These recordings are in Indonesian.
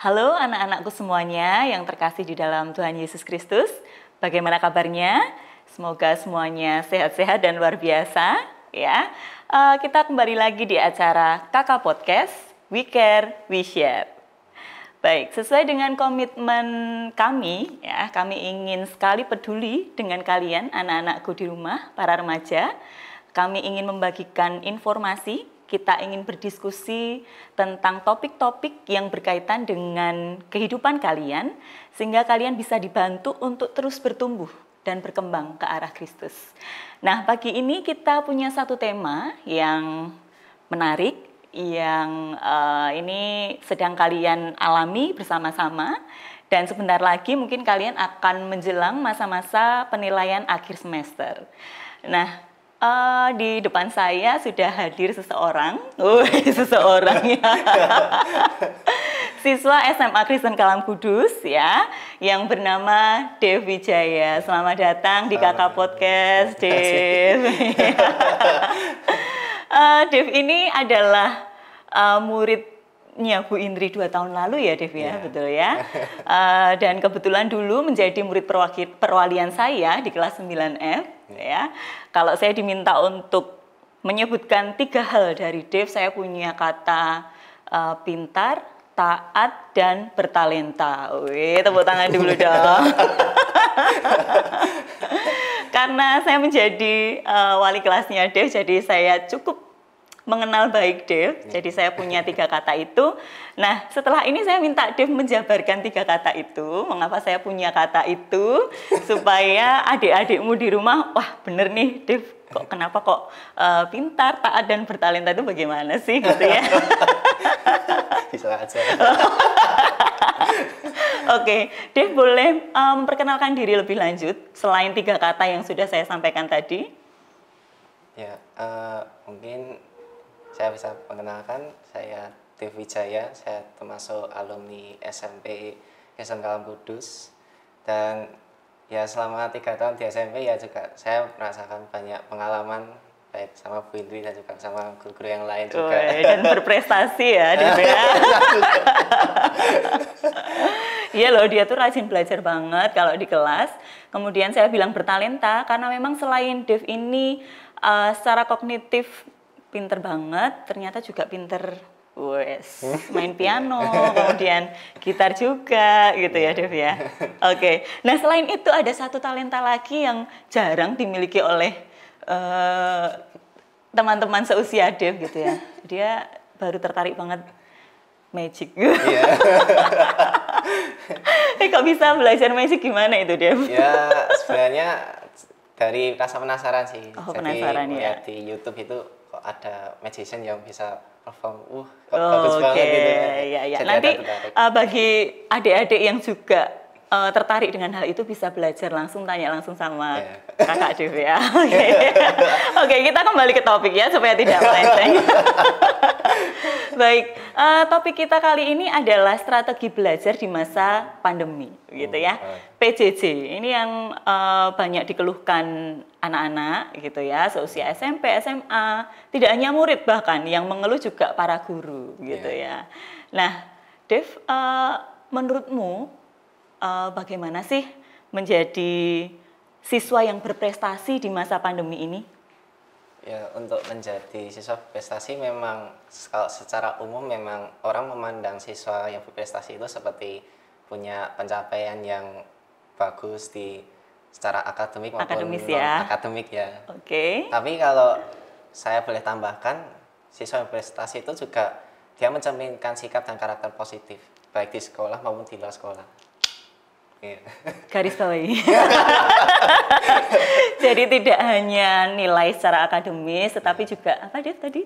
Halo anak-anakku semuanya yang terkasih di dalam Tuhan Yesus Kristus. Bagaimana kabarnya? Semoga semuanya sehat-sehat dan luar biasa. Ya, kita kembali lagi di acara Kakak Podcast, We Care, We Share. Baik, sesuai dengan komitmen kami, ya, kami ingin sekali peduli dengan kalian, anak-anakku di rumah, para remaja. Kami ingin membagikan informasi. Kita ingin berdiskusi tentang topik-topik yang berkaitan dengan kehidupan kalian, sehingga kalian bisa dibantu untuk terus bertumbuh dan berkembang ke arah Kristus. Nah, pagi ini kita punya satu tema yang menarik, yang ini sedang kalian alami bersama-sama, dan sebentar lagi mungkin kalian akan menjelang masa-masa penilaian akhir semester. Nah, di depan saya sudah hadir seseorang, seseorang ya, siswa SMA Kristen Kalam Kudus ya, yang bernama Dev Wijaya. Selamat datang di Kakak Podcast, Dev. Dev ini adalah muridnya Bu Indri 2 tahun lalu ya, Dev ya, betul ya. Dan kebetulan dulu menjadi murid perwalian saya di kelas 9F. Ya, kalau saya diminta untuk menyebutkan 3 hal dari Dev, saya punya kata pintar, taat, dan bertalenta. Wih, tepuk tangan dulu dong. Karena saya menjadi wali kelasnya Dev, jadi saya cukup mengenal baik Dev, jadi saya punya 3 kata itu. Nah, setelah ini saya minta Dev menjabarkan 3 kata itu. Mengapa saya punya kata itu? Supaya adik-adikmu di rumah, wah bener nih Dev, kenapa kok pintar, taat, dan bertalenta itu bagaimana sih gitu ya? Bisa aja. Oke, Dev boleh memperkenalkan diri lebih lanjut selain 3 kata yang sudah saya sampaikan tadi? Ya, mungkin saya bisa mengenalkan, saya Dev Wijaya, saya termasuk alumni SMP Kristen Kalam Kudus. Dan ya selama 3 tahun di SMP ya juga saya merasakan banyak pengalaman, baik sama Bu Indri dan juga sama guru-guru yang lain juga. Dan berprestasi ya, Dev ya. Iya loh, dia tuh rajin belajar banget kalau di kelas. Kemudian saya bilang bertalenta karena memang selain Dev ini secara kognitif pinter banget, ternyata juga pinter main piano, kemudian gitar juga gitu ya Dev ya. Oke. Nah, selain itu ada satu talenta lagi yang jarang dimiliki oleh teman-teman seusia Dev gitu ya. Dia baru tertarik banget magic. Kok bisa belajar magic gimana itu Dev? Ya, sebenarnya dari rasa penasaran sih. Oh, jadi penasaran ya. Di YouTube itu kok ada magician yang bisa perform, kok bagus banget gitu. Ya. Nanti bagi adik-adik yang juga tertarik dengan hal itu bisa belajar langsung, tanya langsung sama kakak Dev ya. Oke, kita kembali ke topik ya supaya tidak melenceng. Baik, topik kita kali ini adalah strategi belajar di masa pandemi, gitu ya. PJJ, ini yang banyak dikeluhkan anak-anak, gitu ya, seusia SMP, SMA, tidak hanya murid bahkan, yang mengeluh juga para guru, gitu ya. Nah, Dev, menurutmu bagaimana sih menjadi siswa yang berprestasi di masa pandemi ini? Ya, untuk menjadi siswa berprestasi memang kalau secara umum memang orang memandang siswa yang berprestasi itu seperti punya pencapaian yang bagus di secara akademik maupun non-akademik ya. Oke. Tapi kalau saya boleh tambahkan, siswa yang berprestasi itu juga dia mencerminkan sikap dan karakter positif baik di sekolah maupun di luar sekolah. Garis bawahi. Jadi tidak hanya nilai secara akademis, tetapi juga apa Dev tadi?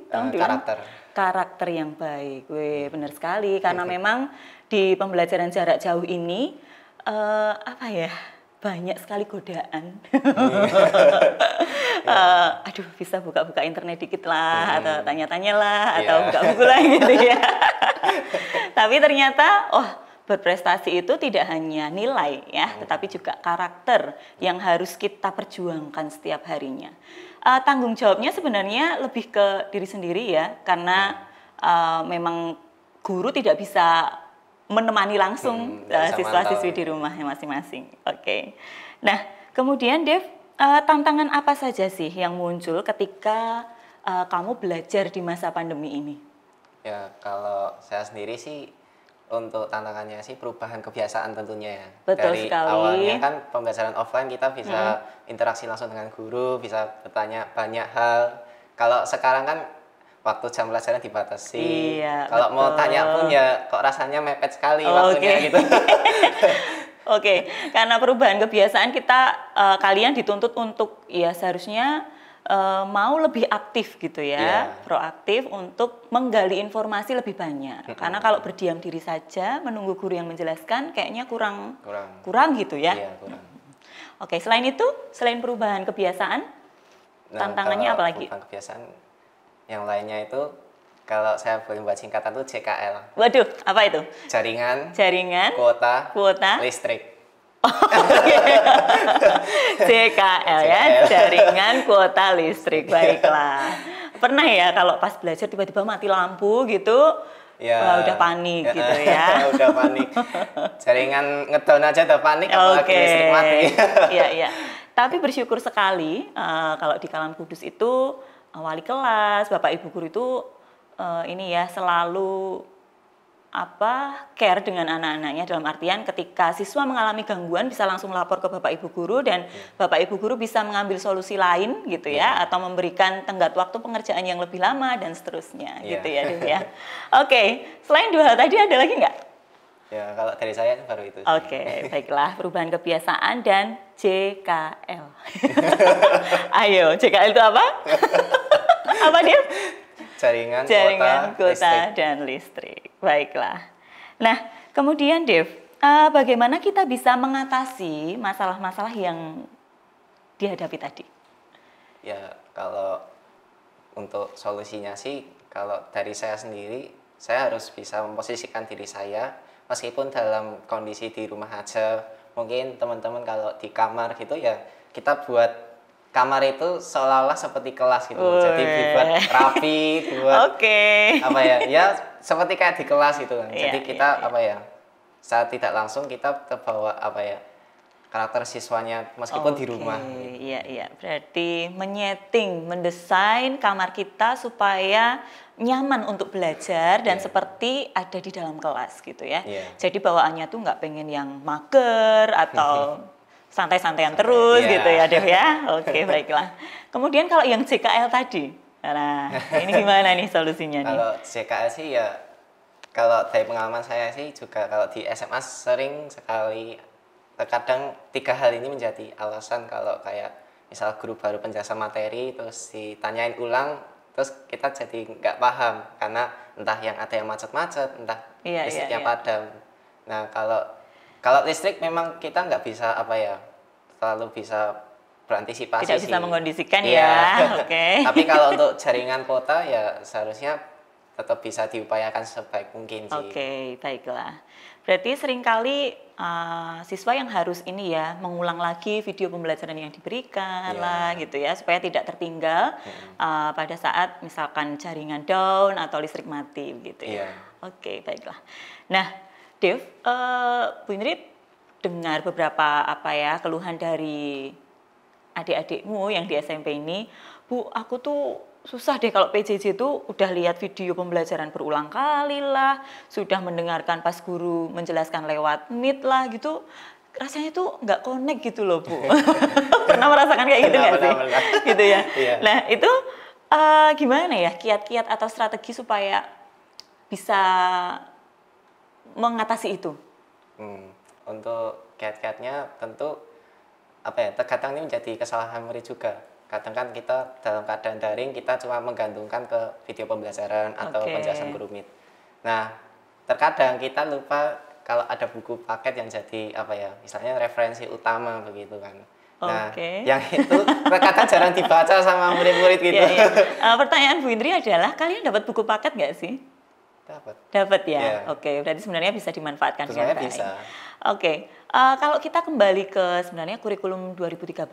Karakter yang baik. Wih, benar sekali. Karena memang di pembelajaran jarak jauh ini banyak sekali godaan. Aduh, bisa buka-buka internet dikit lah, atau tanya-tanya lah, atau buka buku lah gitu ya. Tapi ternyata, berprestasi itu tidak hanya nilai ya, tetapi juga karakter yang harus kita perjuangkan setiap harinya. Tanggung jawabnya sebenarnya lebih ke diri sendiri ya, karena memang guru tidak bisa menemani langsung bisa siswa-siswi mantau. di rumahnya masing-masing. Oke. Nah, kemudian Dev, tantangan apa saja sih yang muncul ketika kamu belajar di masa pandemi ini? Ya, kalau saya sendiri sih untuk tantangannya sih perubahan kebiasaan tentunya ya. Betul Dari sekali. awalnya kan pembelajaran offline kita bisa interaksi langsung dengan guru, bisa bertanya banyak hal. Kalau sekarang kan waktu jam pelajaran dibatasi. Iya, Kalau mau betul. tanya pun ya kok rasanya mepet sekali Oke. waktunya gitu. Oke, karena perubahan kebiasaan kita kalian dituntut untuk ya seharusnya mau lebih aktif gitu ya, Iya. proaktif untuk menggali informasi lebih banyak. Karena kalau berdiam diri saja menunggu guru yang menjelaskan kayaknya kurang gitu ya. Iya, kurang. Oke, selain itu, selain perubahan kebiasaan, tantangannya kalau apa lagi? perubahan kebiasaan yang lainnya itu kalau saya boleh buat singkatan itu JKL. Waduh, apa itu? Jaringan, Jaringan, kuota, kuota, listrik. JKL ya, jaringan kuota listrik. Baiklah. Pernah ya kalau pas belajar tiba-tiba mati lampu gitu, Ya, wah, udah panik gitu ya. Udah panik. Jaringan ngedown aja udah panik, apalagi listrik mati. Iya, iya. Tapi bersyukur sekali kalau di Kalam Kudus itu wali kelas, Bapak Ibu guru itu ini ya selalu care dengan anak-anaknya, dalam artian ketika siswa mengalami gangguan bisa langsung lapor ke Bapak Ibu guru dan Bapak Ibu guru bisa mengambil solusi lain gitu ya, atau memberikan tenggat waktu pengerjaan yang lebih lama dan seterusnya gitu ya, Dev ya. Oke, selain dua hal tadi ada lagi nggak? Ya, kalau dari saya baru itu. Oke, baiklah, perubahan kebiasaan dan JKL. Ayo, JKL itu apa? Apa dia? Jaringan, kuota, dan listrik. Baiklah. Nah, kemudian Dev, bagaimana kita bisa mengatasi masalah-masalah yang dihadapi tadi? Ya, kalau untuk solusinya sih, kalau dari saya sendiri, saya harus bisa memposisikan diri saya, meskipun dalam kondisi di rumah aja. Mungkin teman-teman kalau di kamar gitu ya, kita buat kamar itu seolah-olah seperti kelas gitu. Jadi dibuat rapi, dibuat apa ya? Ya seperti kayak di kelas gitu kan. Jadi kita apa ya? Saat tidak langsung kita terbawa apa ya? Karakter siswanya meskipun di rumah. Iya, iya. Berarti mendesain kamar kita supaya nyaman untuk belajar dan seperti ada di dalam kelas gitu ya. Jadi bawaannya tuh nggak pengen yang mager atau santai-santaian terus gitu ya, Dev ya. Oke, baiklah. Kemudian kalau yang JKL tadi, nah ini gimana nih solusinya nih? Kalau JKL sih ya, kalau dari pengalaman saya sih juga kalau di SMA sering sekali, terkadang 3 hal ini menjadi alasan kalau kayak misal guru baru penjelasan materi terus ditanyain ulang, terus kita jadi nggak paham karena entah yang ada yang macet-macet, entah listriknya padam. Nah kalau listrik memang kita nggak bisa terlalu bisa berantisipasi. Tidak bisa mengkondisikan ya. Oke. Tapi kalau untuk jaringan kuota ya seharusnya tetap bisa diupayakan sebaik mungkin sih. Oke, baiklah. Berarti seringkali siswa yang harus ini ya mengulang lagi video pembelajaran yang diberikan lah gitu ya, supaya tidak tertinggal pada saat misalkan jaringan down atau listrik mati gitu ya. Oke, baiklah. Nah, Dev, Bu Indri dengar beberapa keluhan dari adik-adikmu yang di SMP ini. Bu, aku tuh susah deh kalau PJJ tuh udah lihat video pembelajaran berulang kali lah, sudah mendengarkan pas guru menjelaskan lewat Meet lah gitu, rasanya tuh nggak connect gitu loh, Bu. Pernah merasakan kayak gitu nggak sih? Gitu ya. Nah, itu gimana ya kiat-kiat atau strategi supaya bisa mengatasi itu? Untuk kiat-kiatnya tentu terkadang ini menjadi kesalahan murid juga. Kadang kan kita dalam keadaan daring kita cuma menggantungkan ke video pembelajaran atau penjelasan guru Meet. Nah, terkadang kita lupa kalau ada buku paket yang jadi misalnya referensi utama begitu kan. Nah, yang itu terkadang jarang dibaca sama murid-murid gitu. Pertanyaan Bu Indri adalah kalian dapat buku paket nggak sih? Dapat ya. Oke, berarti sebenarnya bisa dimanfaatkan dengan baik. Bisa. Oke, kalau kita kembali ke sebenarnya kurikulum 2013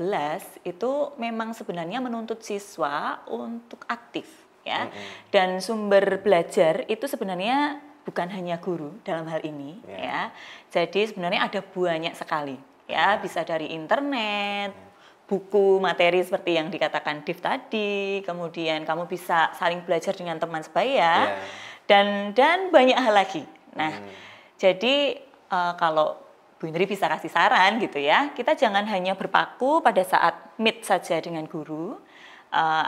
itu memang sebenarnya menuntut siswa untuk aktif ya. Dan sumber belajar itu sebenarnya bukan hanya guru dalam hal ini, ya. Jadi sebenarnya ada banyak sekali, ya. Bisa dari internet, buku, materi seperti yang dikatakan Div tadi, kemudian kamu bisa saling belajar dengan teman sebaya, dan banyak hal lagi. Nah, jadi kalau Bu Indri bisa kasih saran gitu ya, kita jangan hanya berpaku pada saat meet saja dengan guru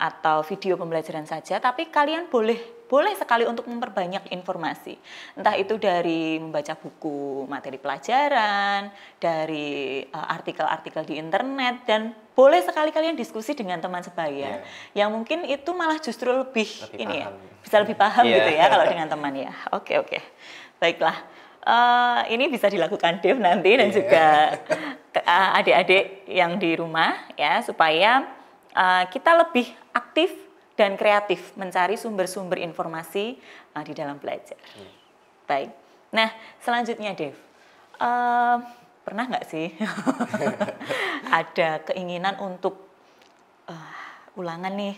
atau video pembelajaran saja, tapi kalian boleh sekali untuk memperbanyak informasi. Entah itu dari membaca buku materi pelajaran, dari artikel-artikel di internet, dan boleh sekali kalian diskusi dengan teman sebaya yang mungkin itu malah justru lebih ini ya, bisa lebih paham gitu ya kalau dengan teman ya. Oke. Baiklah. Ini bisa dilakukan Dev nanti dan juga adik-adik yang di rumah ya, supaya kita lebih aktif dan kreatif mencari sumber-sumber informasi di dalam belajar. Baik. Nah, selanjutnya Dev, pernah nggak sih ada keinginan untuk ulangan nih,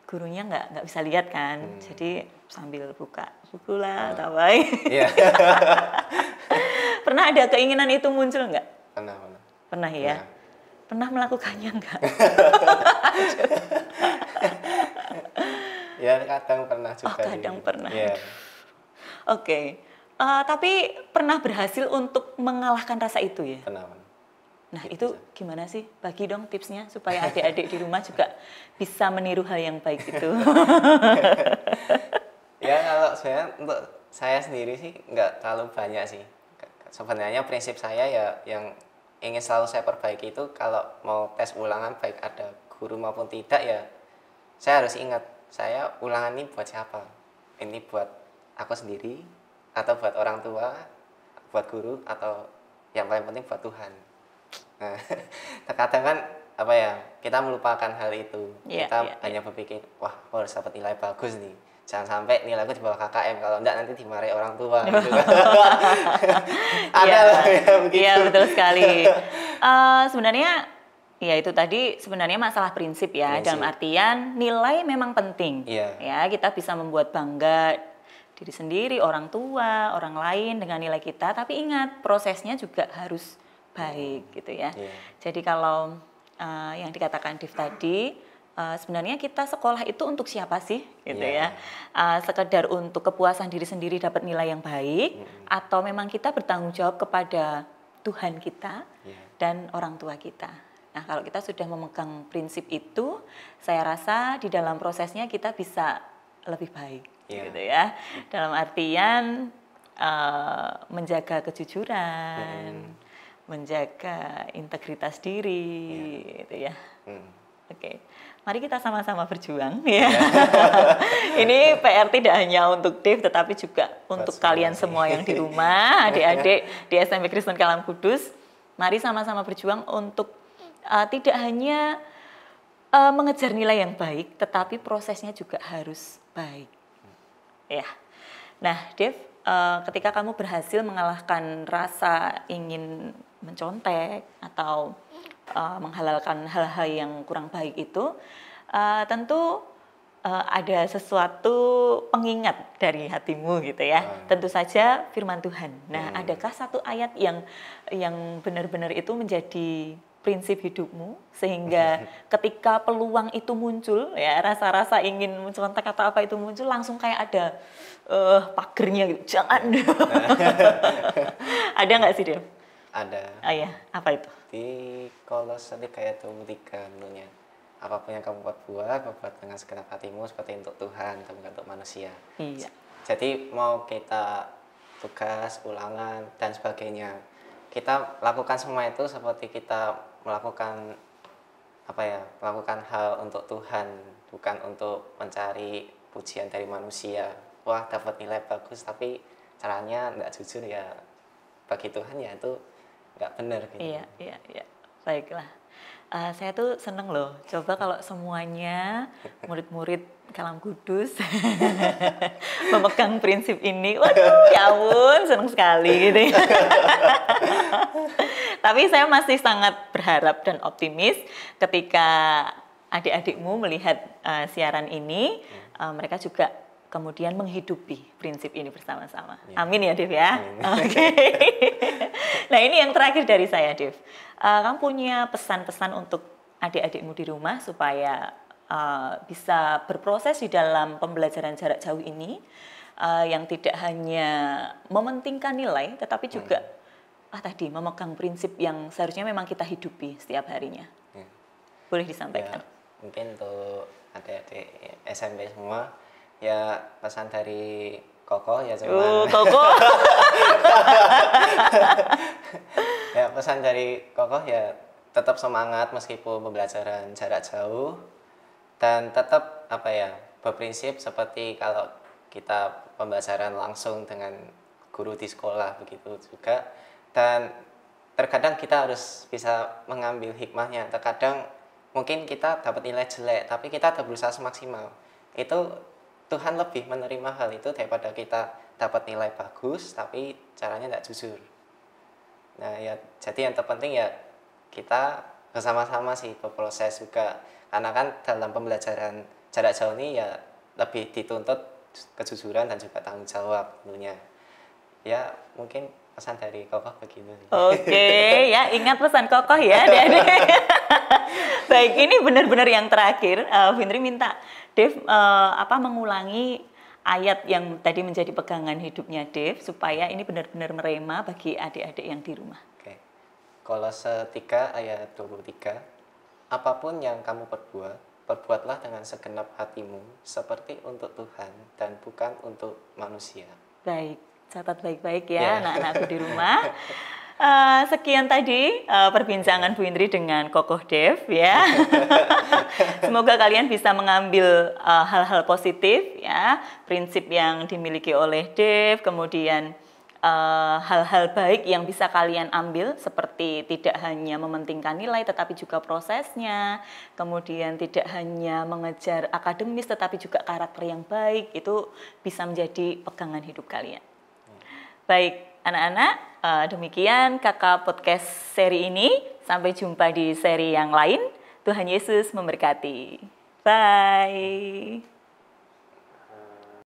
gurunya nggak bisa lihat kan, jadi sambil buka buku lah atau apa? Pernah ada keinginan itu muncul nggak? Pernah ya. Pernah melakukannya nggak? Ya kadang pernah juga. Kadang pernah. Oke. Tapi pernah berhasil untuk mengalahkan rasa itu ya? Pernah. Nah itu gimana sih? Bagi dong tipsnya supaya adik-adik di rumah juga bisa meniru hal yang baik itu. Ya kalau sebenarnya untuk saya sendiri sih nggak terlalu banyak sih. Sebenarnya prinsip saya ya yang ingin selalu saya perbaiki itu kalau mau tes ulangan baik ada guru maupun tidak ya saya harus ingat saya ulangan ini buat siapa? Ini buat aku sendiri atau buat orang tua, buat guru atau yang paling penting buat Tuhan. Nah, terkadang kan apa ya kita melupakan hal itu. Kita hanya berpikir wah aku harus dapat nilai bagus nih. Jangan sampai nilaiku di bawah KKM, kalau enggak nanti dimarahi orang tua gitu kan. Ada lah ya begitu. Iya betul sekali. Sebenarnya ya itu tadi sebenarnya masalah prinsip ya, dalam artian nilai memang penting. Ya, kita bisa membuat bangga diri sendiri, orang tua, orang lain dengan nilai kita, tapi ingat prosesnya juga harus baik gitu ya. Jadi kalau yang dikatakan Div tadi, sebenarnya kita sekolah itu untuk siapa sih gitu ya, sekedar untuk kepuasan diri sendiri dapat nilai yang baik, atau memang kita bertanggung jawab kepada Tuhan kita dan orang tua kita. Nah kalau kita sudah memegang prinsip itu, saya rasa di dalam prosesnya kita bisa lebih baik gitu ya, dalam artian menjaga kejujuran, menjaga integritas diri gitu ya. Oke. Mari kita sama-sama berjuang ya. Ini PR tidak hanya untuk Dev tetapi juga untuk kalian semua yang di rumah, adik-adik di SMP Kristen Kalam Kudus. Mari sama-sama berjuang untuk tidak hanya mengejar nilai yang baik, tetapi prosesnya juga harus baik. Ya. Nah, Dev, ketika kamu berhasil mengalahkan rasa ingin mencontek atau menghalalkan hal-hal yang kurang baik itu, tentu ada sesuatu pengingat dari hatimu gitu ya. Tentu saja firman Tuhan. Nah, adakah satu ayat yang benar-benar itu menjadi prinsip hidupmu sehingga ketika peluang itu muncul ya, rasa-rasa ingin mencontek atau apa itu muncul, langsung kayak ada pagernya gitu. Jangan. Ada nggak sih, Dev? Ada. Ya, apa itu? Di Kolose 3:23 menurutnya. Apapun yang kamu buat dengan segenap hatimu seperti untuk Tuhan, bukan untuk manusia. Iya. Jadi mau kita tugas, ulangan dan sebagainya, kita lakukan semua itu seperti kita melakukan melakukan hal untuk Tuhan, bukan untuk mencari pujian dari manusia. Wah dapat nilai bagus tapi caranya nggak jujur ya, bagi Tuhan ya itu nggak benar gitu. Iya. Baiklah. Saya tuh seneng loh, coba kalau semuanya murid-murid Kalam Kudus memegang prinsip ini, waduh ya ampun seneng sekali gitu ya. Tapi saya masih sangat berharap dan optimis ketika adik-adikmu melihat siaran ini, mereka juga kemudian menghidupi prinsip ini bersama-sama. Ya. Amin ya, Dev ya. Amin. Oke. Nah, ini yang terakhir dari saya, Dev. Kamu punya pesan-pesan untuk adik-adikmu di rumah supaya bisa berproses di dalam pembelajaran jarak jauh ini, yang tidak hanya mementingkan nilai, tetapi juga tadi memegang prinsip yang seharusnya memang kita hidupi setiap harinya. Boleh disampaikan? Ya, mungkin untuk adik-adik SMP semua, ya pesan dari Koko ya cuma Koko. ya pesan dari Koko ya tetap semangat meskipun pembelajaran jarak jauh, dan tetap berprinsip seperti kalau kita pembelajaran langsung dengan guru di sekolah begitu juga. Dan terkadang kita harus bisa mengambil hikmahnya. Terkadang mungkin kita dapat nilai jelek, tapi kita sudah berusaha semaksimal. Itu Tuhan lebih menerima hal itu daripada kita dapat nilai bagus, tapi caranya tidak jujur. Nah ya, jadi yang terpenting ya kita bersama-sama sih berproses juga. Karena kan dalam pembelajaran jarak jauh ini ya lebih dituntut kejujuran dan juga tanggung jawab tentunya. Ya mungkin pesan dari Kokoh begitu. Oke, ya ingat pesan Kokoh ya, Adik-adik. Baik, ini benar-benar yang terakhir. Fitri minta Dev mengulangi ayat yang tadi menjadi pegangan hidupnya Dev supaya ini benar-benar merema bagi adik-adik yang di rumah. Oke. Kolose 3 ayat 23. Apapun yang kamu perbuatlah dengan segenap hatimu seperti untuk Tuhan dan bukan untuk manusia. Baik. Catat baik-baik ya anak-anakku di rumah. Sekian tadi perbincangan Bu Indri dengan Kokoh Dev ya. Semoga kalian bisa mengambil hal-hal positif ya, prinsip yang dimiliki oleh Dev, kemudian hal-hal baik yang bisa kalian ambil seperti tidak hanya mementingkan nilai tetapi juga prosesnya, kemudian tidak hanya mengejar akademis tetapi juga karakter yang baik, itu bisa menjadi pegangan hidup kalian. Baik, anak-anak, demikian Kakak Podcast seri ini. Sampai jumpa di seri yang lain. Tuhan Yesus memberkati. Bye.